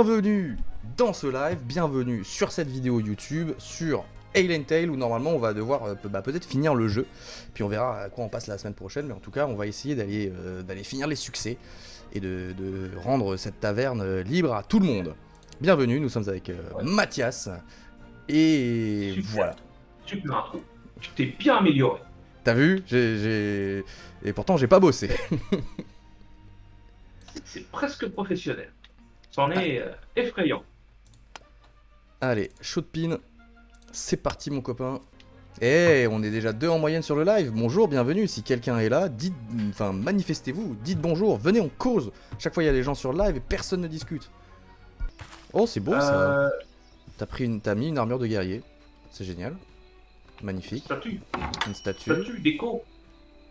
Bienvenue dans ce live, bienvenue sur cette vidéo YouTube, sur Alien Tale, où normalement on va devoir peut-être finir le jeu, puis on verra à quoi on passe la semaine prochaine, mais en tout cas on va essayer d'aller finir les succès, et de rendre cette taverne libre à tout le monde. Bienvenue, nous sommes avec Mathias, et Super. voilà. Super intro. Tu t'es bien amélioré. T'as vu, et pourtant j'ai pas bossé. C'est presque professionnel. C'en est effrayant. Allez, shoot pin, c'est parti mon copain. Eh, on est déjà 2 en moyenne sur le live. Bonjour, bienvenue. Si quelqu'un est là, dites, enfin manifestez-vous, dites bonjour, venez on cause. Chaque fois il y a des gens sur le live et personne ne discute. Oh, c'est beau ça. T'as mis une armure de guerrier. C'est génial. Magnifique. Statue. Une statue. Statue, déco.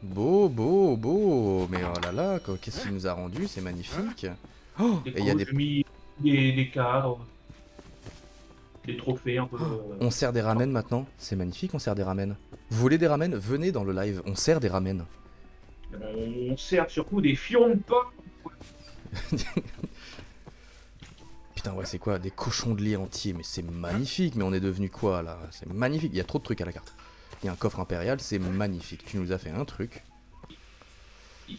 Beau, beau, beau. Mais oh là là, qu'est-ce qu'il nous a rendu? C'est magnifique. Oh, Déco, et il y a des... j'ai mis des cadres. Des trophées un peu. On sert des ramen maintenant. C'est magnifique, on sert des ramen. Vous voulez des ramen? Venez dans le live, on sert des ramen. On sert surtout des fions de pain. Putain, ouais, c'est quoi? Des cochons de lait entiers, mais c'est magnifique. Mais on est devenu quoi là? C'est magnifique, il y a trop de trucs à la carte. Il y a un coffre impérial, c'est magnifique. Tu nous as fait un truc.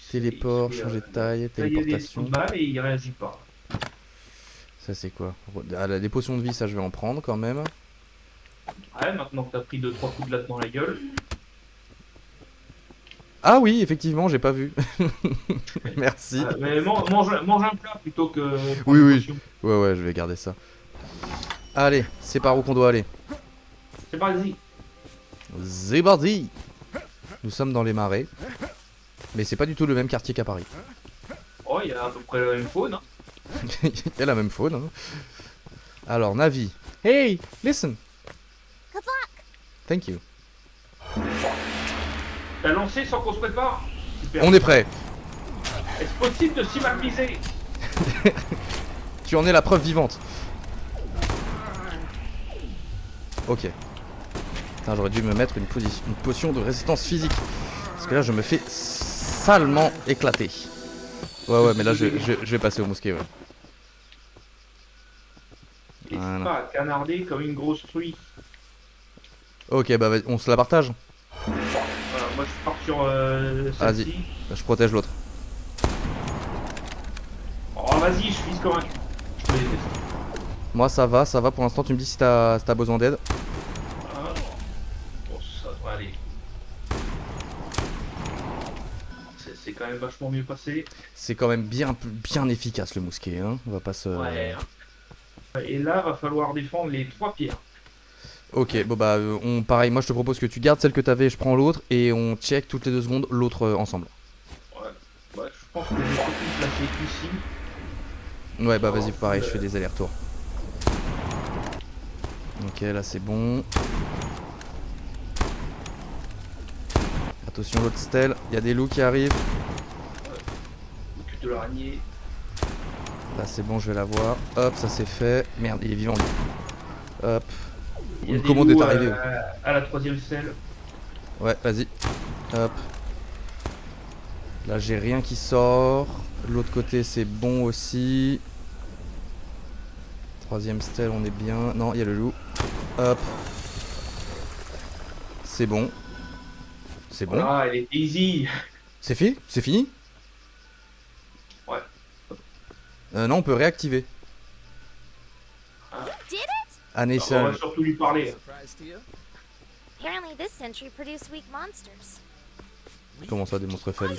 Téléport, changer de taille, téléportation. Et il réagit pas. Ça c'est quoi? Ah, des potions de vie, ça je vais en prendre quand même. Ouais, maintenant que t'as pris 2-3 coups de latte dans la gueule. Ah oui, effectivement, j'ai pas vu. Merci. Mais mange un plat plutôt que. Oui, oui. Ouais, je vais garder ça. Allez, c'est par où qu'on doit aller. C'est parti. C'est parti. Nous sommes dans les marais. Mais c'est pas du tout le même quartier qu'à Paris. Oh, il y a à peu près la même faune. Hein. Il y a la même faune. Hein. Alors, Navi. Hey, listen. Good luck. Thank you. T'as lancé sans qu'on se prépare? Super. On est prêt. Est-ce possible de s'immobiliser? Tu en es la preuve vivante. Ok. Putain, j'aurais dû me mettre une potion de résistance physique. Parce que là, je me fais salement éclater. Ouais, mais là, je vais passer au mousquet, ouais. Et Voilà. c'est pas canarder comme une grosse truie. Ok, bah on se la partage. Voilà, moi je pars sur Vas-y. celle-ci. Je protège l'autre. Oh vas-y, je suis convaincu. Je te déteste. Moi, ça va pour l'instant. Tu me dis si t'as besoin d'aide. Ah, bon, ça devrait aller. C'est quand même vachement mieux passé. C'est quand même bien efficace le mousquet, hein. On va pas se... Ouais. Et là, va falloir défendre les 3 pierres. Ok, bon bah, pareil, moi je te propose que tu gardes celle que t'avais, je prends l'autre, et on check toutes les 2 secondes l'autre ensemble. Ouais, je pense que je vais surtout me placer ici. Ouais, bah vas-y, pareil, je fais des allers-retours. Ok, là c'est bon. Attention, l'autre stèle, il y a des loups qui arrivent. Occupe de l'araignée. Là c'est bon, je vais la voir. Hop, ça c'est fait. Merde, il est vivant lui. Hop. Il y a Une des commande loups, est arrivée. à la 3ème selle. Ouais, vas-y. Hop. Là j'ai rien qui sort. L'autre côté c'est bon aussi. 3ème stèle, on est bien. Non, il y a le loup. Hop. C'est bon. C'est bon. Voilà, elle est easy. C'est fini? C'est fini? Ouais. Non, on peut réactiver. Did it? On Anessa. va surtout lui parler. Apparently this century produced weak monsters. Comment ça, des monstres faibles?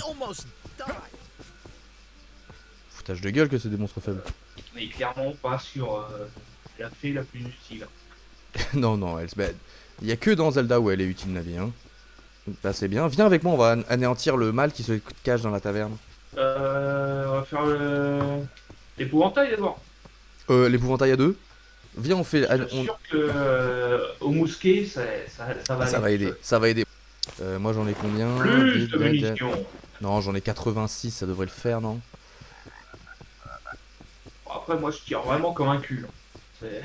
Foutage de gueule que c'est des monstres faibles. Mais clairement pas sur la fée la plus utile. Non, il y a que dans Zelda où elle est utile, Navi. Hein. Là, c'est bien. Viens avec moi, on va anéantir le mal qui se cache dans la taverne. On va faire l'épouvantail d'abord. L'épouvantail à 2. Viens, on fait. Je suis sûr que au mousquet, ça va Ça va aller. aider, ça va aider. Moi, j'en ai combien? Plus de munitions. Non, j'en ai 86, ça devrait le faire, non? Bon, après, moi, je tire vraiment comme un cul. C'est-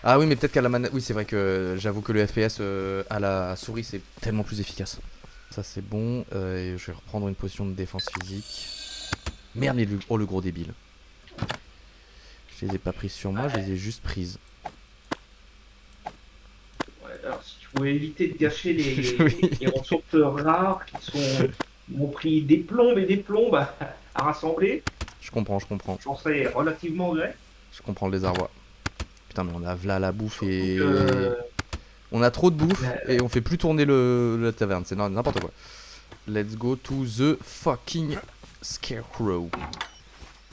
Ah oui, mais peut-être qu'à la manette. Oui, c'est vrai que j'avoue que le FPS à la souris c'est tellement plus efficace. Ça c'est bon. Et je vais reprendre une potion de défense physique. Merde, oh le gros débile. Je les ai pas prises sur moi, je les ai juste prises. Ouais, alors si tu pouvais éviter de gâcher Oui. les ressources rares qui m'ont pris des plombes et des plombes à rassembler, Je comprends, je comprends. j'en serais relativement vrai. Je comprends le désarroi. Putain, mais on a v'là la bouffe et... Donc, On a trop de bouffe Ouais. et on fait plus tourner la taverne, c'est n'importe quoi. Let's go to the fucking scarecrow.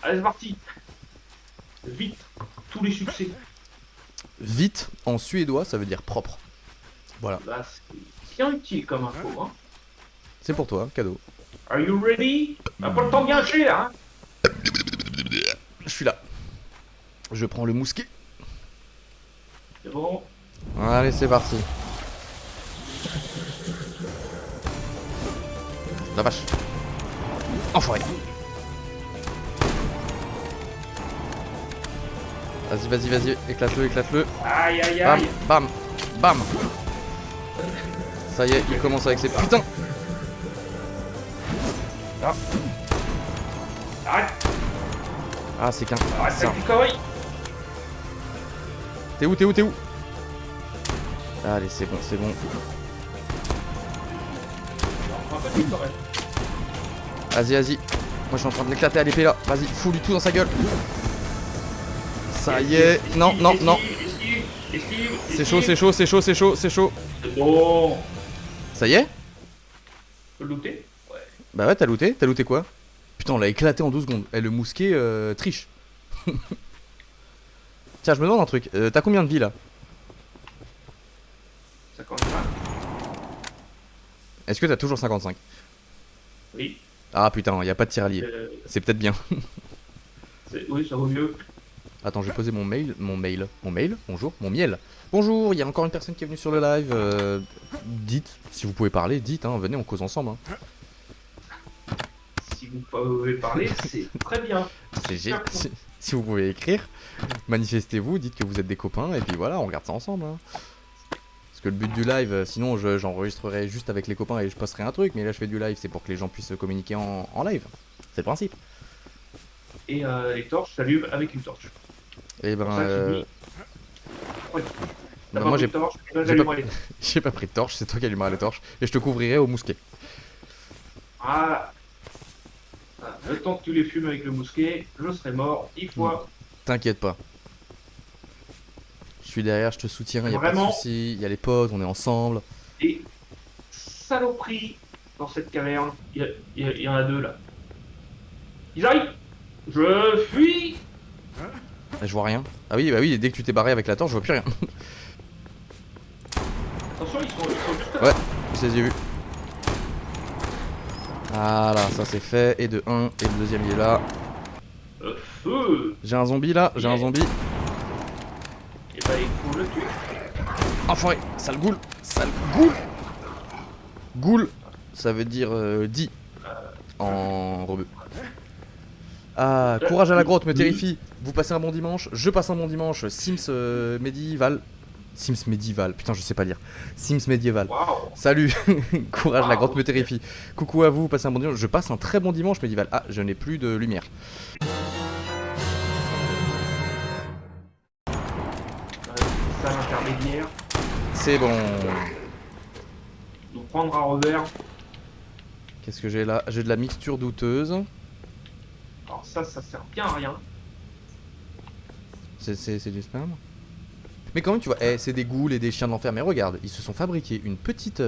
allez, c'est parti. Vite, tous les succès. Vite, en suédois, ça veut dire propre. Voilà, Bah, c'est bien utile comme info. Hein. c'est pour toi, cadeau. Are you ready? T'as pas le temps de gâcher là. Hein. Je suis là. Je prends le mousquet. C'est bon. Allez, c'est parti. La vache. Enfoiré. Vas-y, vas-y, vas-y, éclate-le, éclate-le. Aïe aïe Bam, aïe. bam, bam. Ça y est, il commence avec ses putains. Ah, Arrête, ah c'est qu'un. arrête Ça. avec tes conneries. T'es où, t'es où, t'es où? Allez, c'est bon, c'est bon. Un peu vite, quand même. Vas-y, vas-y. Moi, je suis en train de l'éclater à l'épée là. Vas-y, fous-lui tout dans sa gueule. Ça y est. Non, non, non. C'est chaud, c'est chaud, c'est chaud, c'est chaud, c'est chaud. C'est bon. Ça y est? Tu peux le looter? Ouais. Bah ouais, t'as looté? T'as looté quoi? Putain, on l'a éclaté en 12 secondes. Et le mousquet triche. Tiens, je me demande un truc. T'as combien de vie là? 55. Est-ce que t'as toujours 55? Oui. Ah putain, y a pas de tir allié. C'est peut-être bien. Oui, ça vaut mieux. Attends, je vais poser mon mail, bonjour, mon miel. Bonjour, il y a encore une personne qui est venue sur le live. Dites, si vous pouvez parler, dites, hein, venez, on cause ensemble. Hein. Si vous pouvez parler, c'est très bien. C'est si vous pouvez écrire, manifestez-vous, dites que vous êtes des copains, et puis voilà, on regarde ça ensemble. Hein. Parce que le but du live, sinon j'enregistrerai juste avec les copains et je posterai un truc, mais là je fais du live, c'est pour que les gens puissent communiquer en live. C'est le principe. Et les torches s'allument avec une torche. Et Pour ça qu'il dit- Ouais. T'as bah, pas moi pris j'ai de torche, tu vas j'ai allumer les torches. j'ai pas pris de torche, c'est toi qui allumeras les torches, et je te couvrirai au mousquet. Voilà. Voilà. Le temps que tu les fumes avec le mousquet, je serai mort 10 fois. T'inquiète pas. Je suis derrière, je te soutiens, y a pas de Vraiment. soucis, y a les potes, on est ensemble. Et saloperie dans cette caverne. Il y en a deux là. Ils arrivent. Je fuis. Là, je vois rien. Ah oui, bah oui, dès que tu t'es barré avec la torche, je vois plus rien. Attention, ils sont juste là. Ouais, je les ai vus. Voilà, ça c'est fait. Et de 1, et le deuxième il est là. Feu. J'ai un zombie là, j'ai un zombie. Et bah il faut le tuer. Enfoiré, sale goule, sale goule. Goule, ça veut dire 10 en rebeu. Ah, courage à la grotte, me terrifie. Vous passez un bon dimanche, je passe un bon dimanche. Sims médiéval. Sims médiéval, putain, je sais pas lire. Sims médiéval. Waouh. Salut, courage, la grotte me terrifie. Coucou à vous, passez un bon dimanche. Je passe un très bon dimanche médiéval. Ah, je n'ai plus de lumière. Salle intermédiaire. C'est bon. Nous prendre à revers. Qu'est-ce que j'ai là? J'ai de la mixture douteuse. Alors ça sert bien à rien. C'est du spam. Mais quand même, tu vois, c'est des ghouls et des chiens de l'enfer. Mais regarde, ils se sont fabriqués une petite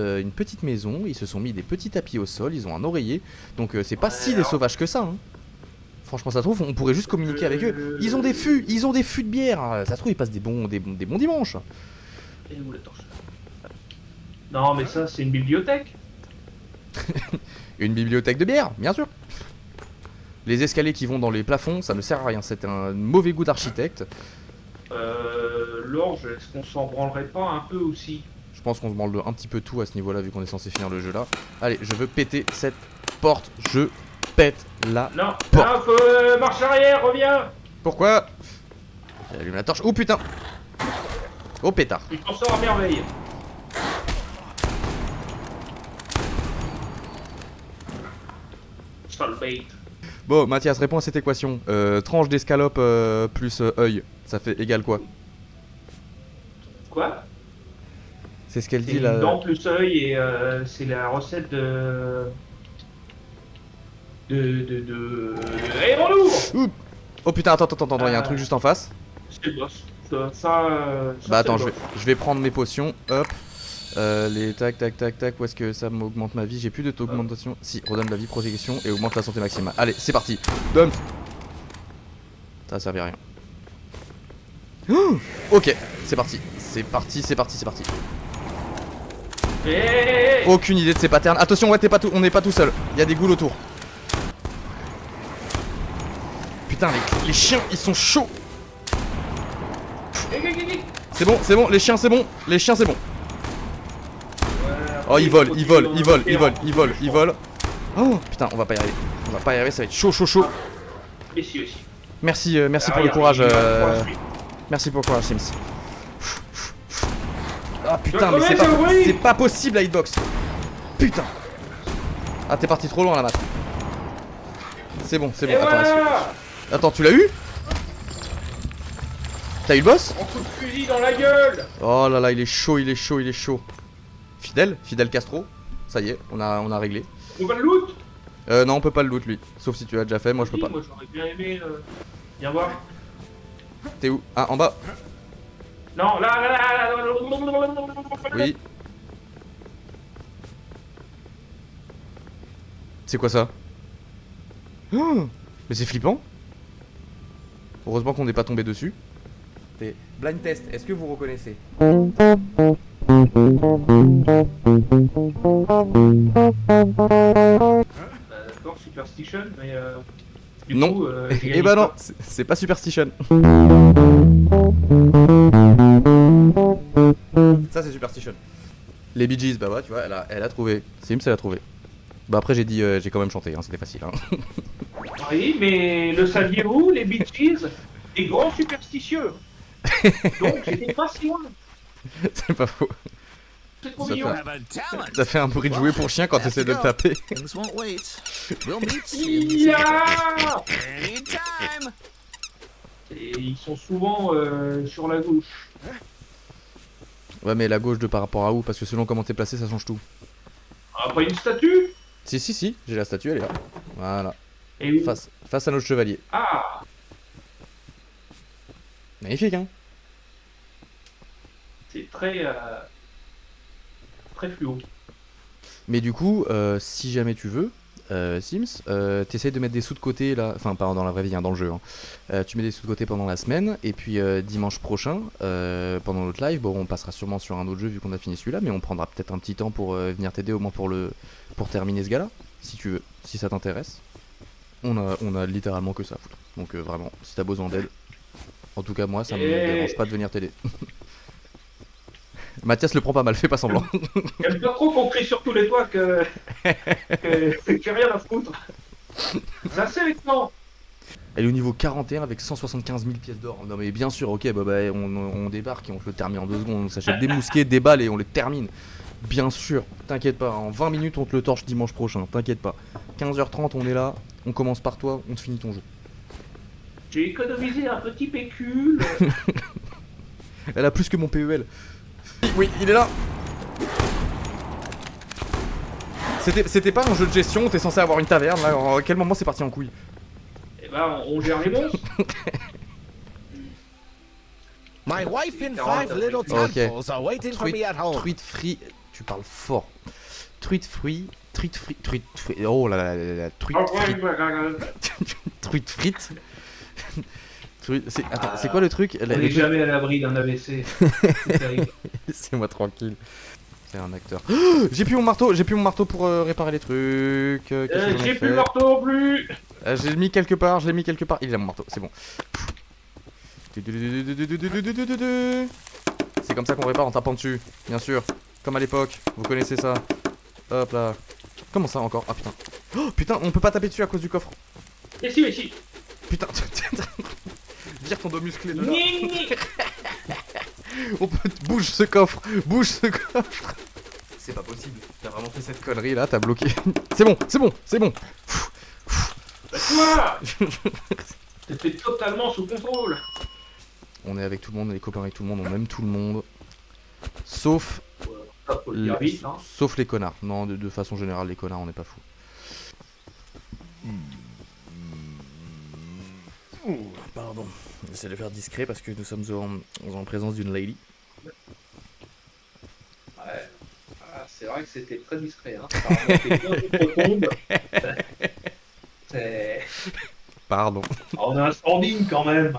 maison. Ils se sont mis des petits tapis au sol. Ils ont un oreiller. Donc c'est pas si des sauvages que ça. Hein. Franchement, ça se trouve, on pourrait juste communiquer avec eux. Ils ont des fûts de bière. Ça se trouve, ils passent des bons dimanches. Et où la torche? Non mais ça c'est une bibliothèque. Une bibliothèque de bière, bien sûr. Les escaliers qui vont dans les plafonds, ça ne sert à rien. C'est un mauvais goût d'architecte. L'orge, est-ce qu'on s'en branlerait pas un peu aussi? Je pense qu'on se branle un petit peu tout à ce niveau-là, vu qu'on est censé finir le jeu là. Allez, je veux péter cette porte. Je pète la Non, porte. non, marche arrière, reviens. Pourquoi? J'allume la torche. Oh putain. Oh pétard. Tu t'en sors à merveille. Sale bait. Bon, Mathias, réponds à cette équation. Tranche d'escalope plus œil, ça fait égal quoi? Quoi? C'est ce qu'elle C'est dit une là. dent plus œil et c'est la recette Eh, mon lourd! Ouh. Oh putain, attends, il y a un truc juste en face. C'est le boss. Bah attends, je vais prendre mes potions, hop. Les tac, où est-ce que ça m'augmente ma vie? J'ai plus de taux d'augmentation. Si, redonne la vie, protection et augmente la santé maximale. Allez, c'est parti. Dump. Ça a servi à rien. Ok, c'est parti. C'est parti. Aucune idée de ces patterns. Attention, ouais, on n'est pas tout seul. Il y a des ghouls autour. Putain, les chiens, ils sont chauds. C'est bon, les chiens, c'est bon. Oh, ils volent. Oh, putain, on va pas y arriver. Ça va être chaud. Mais si aussi. Merci pour le courage. Merci pour le courage, Sims. Ah putain, mais c'est pas possible la hitbox. Putain. Ah, t'es parti trop loin là, Matt. C'est bon. Attends, tu l'as eu? T'as eu le boss? Un coup de fusil dans la gueule. Oh là là, il est chaud. Fidel Castro. Ça y est, on a réglé. On va le loot. Non, on peut pas le loot lui. Sauf si tu l'as déjà fait, moi je peux pas. Moi j'aurais bien aimé. Viens voir. T'es où? Ah, en bas. Non, là. Oui. C'est quoi ça? Oh, mais c'est flippant. Heureusement qu'on n'est pas tombé dessus. C'est blind test, est-ce que vous reconnaissez? D'accord, Superstition, mais non. coup, eh bah non, c'est pas Superstition. Ça c'est Superstition. Les Bee Gees, bah ouais, tu vois, elle a trouvé. Sims, elle a trouvé. Bah après j'ai dit, j'ai quand même chanté, hein, c'était facile. Hein. Oui, mais le saviez-vous, les Bee Gees, des grands superstitieux. Donc j'étais pas si loin. C'est pas faux. C'est trop mignon. Ça fait un bruit de jouet pour chien quand t'essaies de le taper. Yeah. Et ils sont souvent sur la gauche. Ouais, mais la gauche de par rapport à où? Parce que selon comment t'es placé, ça change tout. Après une statue. Si, j'ai la statue, elle est là. Voilà. Et où? Face à notre chevalier. Ah. Magnifique, hein? C'est très fluo. Mais du coup, si jamais tu veux, Sims, t'essayes de mettre des sous de côté là, enfin pas dans la vraie vie, hein, dans le jeu. Hein. Tu mets des sous de côté pendant la semaine, et puis dimanche prochain, pendant notre live, bon, on passera sûrement sur un autre jeu vu qu'on a fini celui-là, mais on prendra peut-être un petit temps pour venir t'aider au moins pour terminer ce gars-là, si tu veux, si ça t'intéresse. On a littéralement que ça à foutre. Donc vraiment, si t'as besoin d'aide, en tout cas moi, ça me dérange pas de venir t'aider. Mathias le prend pas mal, fais pas semblant. J'aime pas trop qu'on crie sur tous les toits que j'ai rien à foutre. C'est assez vêtement. Elle est au niveau 41 avec 175 000 pièces d'or. Non mais bien sûr, ok, bah on débarque et on te le termine en 2 secondes. On s'achète des mousquets, des balles et on les termine. Bien sûr, t'inquiète pas, en 20 minutes on te le torche dimanche prochain, t'inquiète pas. 15h30 on est là, on commence par toi, on te finit ton jeu. J'ai économisé un petit pécule. Elle a plus que mon PEL. Oui, il est là. C'était pas un jeu de gestion, t'es censé avoir une taverne, là, à quel moment c'est parti en couille? Eh ben, on gère les monstres. My wife and 5 little tadpoles are waiting for me at home. Truite free, tu parles fort. Truite free, oh là là, truite frite. Attends, c'est quoi le truc? On n'est jamais à l'abri d'un AVC. Laissez-moi tranquille. C'est un acteur. Oh, j'ai plus mon marteau pour réparer les trucs. J'ai plus le marteau non plus. Je l'ai mis quelque part, Il est là mon marteau, c'est bon. C'est comme ça qu'on répare en tapant dessus, bien sûr. Comme à l'époque, vous connaissez ça. Hop là. Comment ça encore? Ah putain. Oh putain, on peut pas taper dessus à cause du coffre. Mais si. Putain. Vire ton dos musclé de là. On peut... Bouge ce coffre. C'est pas possible. T'as vraiment fait cette connerie là, t'as bloqué. C'est bon. Toi C'était totalement sous contrôle. On est avec tout le monde, on est copains avec tout le monde, on aime tout le monde. Sauf, Ça, faut le dire vite, hein. sauf les connards. Non, de façon générale, les connards, on n'est pas fous. Pardon, j'essaie de faire discret parce que nous sommes en présence d'une lady. Ouais. Ah, c'est vrai que c'était très discret. Hein. Apparemment, t'es bien outre-tombe. C'est... Pardon. Ah, on a un standing quand même.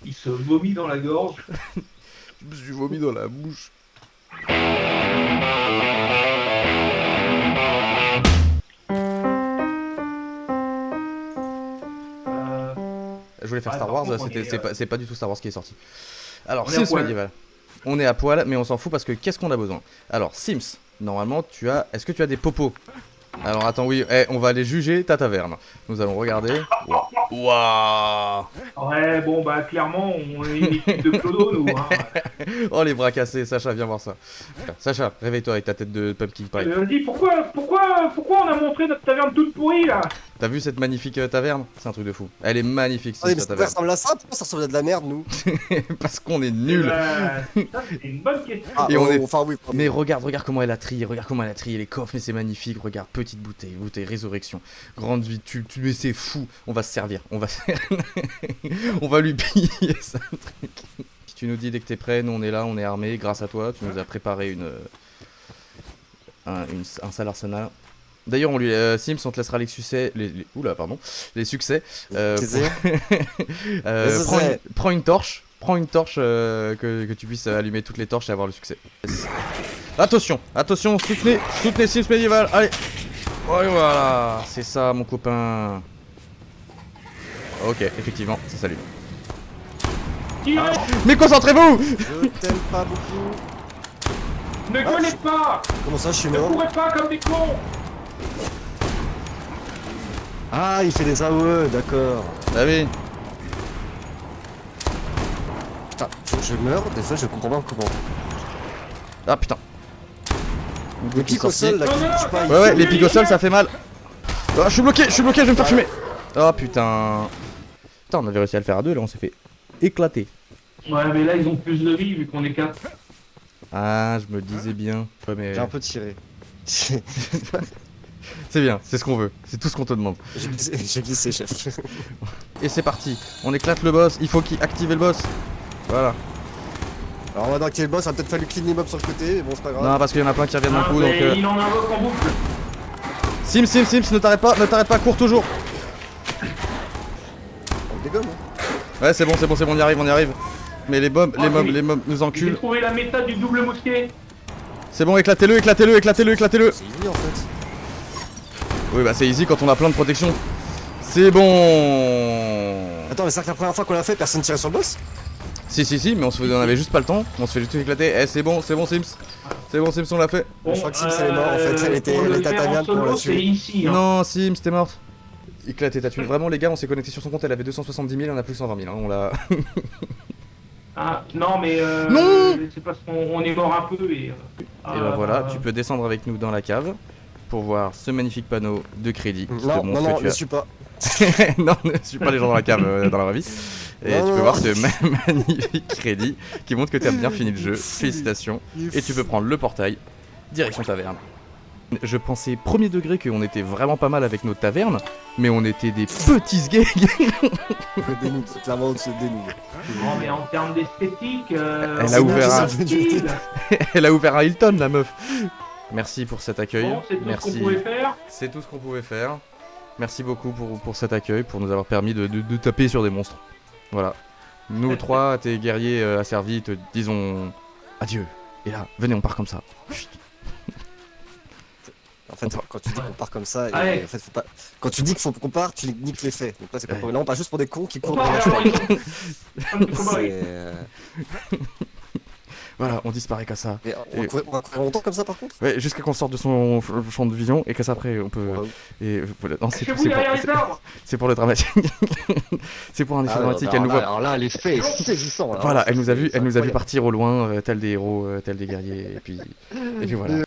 Il se vomit dans la gorge. Je me suis vomi dans la bouche. Je voulais faire Ouais, Star par Wars, contre, c'est pas du tout Star Wars qui est sorti. Alors, on est à Sims poil. médiéval. On est à poil, mais on s'en fout parce que qu'est-ce qu'on a besoin? Alors, Sims, normalement, tu as. Est-ce que tu as des popos? Alors, attends, oui, on va aller juger ta taverne. Nous allons regarder. Waouh! Ouais, bon, bah, clairement, on est une équipe de clodo, nous. Hein. Oh, les bras cassés, Sacha, viens voir ça. Sacha, réveille-toi avec ta tête de pumpkin pie. Vas-y, pourquoi on a montré notre taverne toute pourrie, là? T'as vu cette magnifique taverne? C'est un truc de fou. Elle est magnifique, Ah, mais Sims, ça ta taverne. ressemble à ça, pourquoi ça ressemble à de la merde, nous? Parce qu'on est nuls. Ça, c'est une bonne question. Ah, Et on est- Enfin, oui. Mais regarde comment elle a trié, les coffres, mais c'est magnifique, regarde, petite bouteille, résurrection, grande vie, mais c'est fou, on va se servir, on va lui piller ça, le truc. Si tu nous dis dès que t'es prêt, nous on est là, on est armés, grâce à toi, tu nous as préparé un sale arsenal. D'ailleurs, on lui, Sims, on te laissera les succès, les succès. Plaisir. Prends une torche, que tu puisses allumer toutes les torches et avoir le succès. Attention, soutenez Sims médiéval, allez. Voilà, c'est ça mon copain. Ok, effectivement, ça s'allume. Tirez, Mais concentrez-vous. Je t'aime pas beaucoup. ne gueulez pas, Comment ça, je suis ne mort? courez pas comme des cons. Ah, il fait des AOE, d'accord. Ah oui. Putain, je meurs, des fois je comprends pas comment. Ah putain. Les pics au sol là qui Non, bougent pas. non, Ouais, les pics au sol ça fait mal. Ah, je suis bloqué, je vais me faire fumer. Oh putain. Putain, on avait réussi à le faire à deux, là on s'est fait éclater. Ouais, mais là, ils ont plus de vie vu qu'on est 4. Ah, je me disais bien. Ouais, mais J'ai un peu tiré. c'est bien, c'est ce qu'on veut, c'est tout ce qu'on te demande. J'ai glissé, chef. Et c'est parti, on éclate le boss, il faut qu'il active le boss. Voilà. Alors on va dans quel boss, il a peut-être fallu clean les mobs sur le côté, mais bon c'est pas grave. Non, parce qu'il y en a plein qui reviennent d'un Ah, coup, donc... mais il en invoque en boucle. Sims, ne t'arrête pas, cours toujours. On dégomme, hein. Ouais, c'est bon, on y arrive. Mais les mobs nous J'ai enculent. trouvé la méthode du double mousquet. C'est bon, éclatez-le. C'est easy en fait. Oui, bah c'est easy quand on a plein de protection. C'est bon. Attends, mais c'est que la première fois qu'on l'a fait, personne tirait sur le boss? Si, mais on avait juste pas le temps. On se fait juste éclater. Eh, c'est bon, Sims. C'est bon, Sims, on l'a fait. Bon, Je crois que Sims, elle est morte, en fait. Elle était pour le à faire en Tamian pour solo, la c'est tuer. ici. Hein. Non, Sims, t'es morte. Éclaté, t'as tué. Vraiment, les gars, on s'est connecté sur son compte. Elle avait 270 000, on a plus 120 000. Hein, on l'a. Ah, non, mais Non. c'est parce qu'on est mort un peu et. Et bah voilà, tu peux descendre avec nous dans la cave pour voir ce magnifique panneau de crédit qui te Non, montre non, que non, tu ne as. suis pas. Non, ne suis pas les gens dans la cave dans la vraie vie. Et Non, tu non, peux voir non. ce magnifique crédit qui montre que tu as bien fini le jeu. Félicitations. Et tu peux prendre le portail, direction taverne. Je pensais premier degré qu'on était vraiment pas mal avec notre taverne, mais on était des petits gays. Le dénouement, clairement, on se dénouement. Non, mais en termes d'esthétique. Elle a ouvert un- Elle a ouvert un Hilton, la meuf. Merci pour cet accueil. Bon, c'est tout ce Merci. qu'on pouvait faire. C'est tout ce qu'on pouvait faire. Merci beaucoup pour cet accueil, pour nous avoir permis de taper sur des monstres. Voilà. Nous trois, tes guerriers asservis, te disons adieu. Et là, venez, on part comme ça. Chut. En fait, quand tu dis qu'on part comme ça, Allez. en fait, faut pas... quand tu dis qu'il faut qu'on parte, tu niques les faits. Donc là, c'est pas Ouais. là, on part juste pour des cons qui On courent part dans la vers forêt. l'horizon. C'est, Voilà, on disparaît comme ça. Et on va courir longtemps comme ça par contre? Ouais, jusqu'à qu'on sorte de son champ de vision et qu'à ça après on peut. Ouais. Et voilà. Non, c'est Cachez-vous derrière les arbres. c'est pour le dramatique. C'est pour un effet dramatique. Elle nous voit. Alors là, l'effet est saisissant. Voilà, elle nous a vu partir au loin, tel des héros, tel des guerriers, et puis voilà.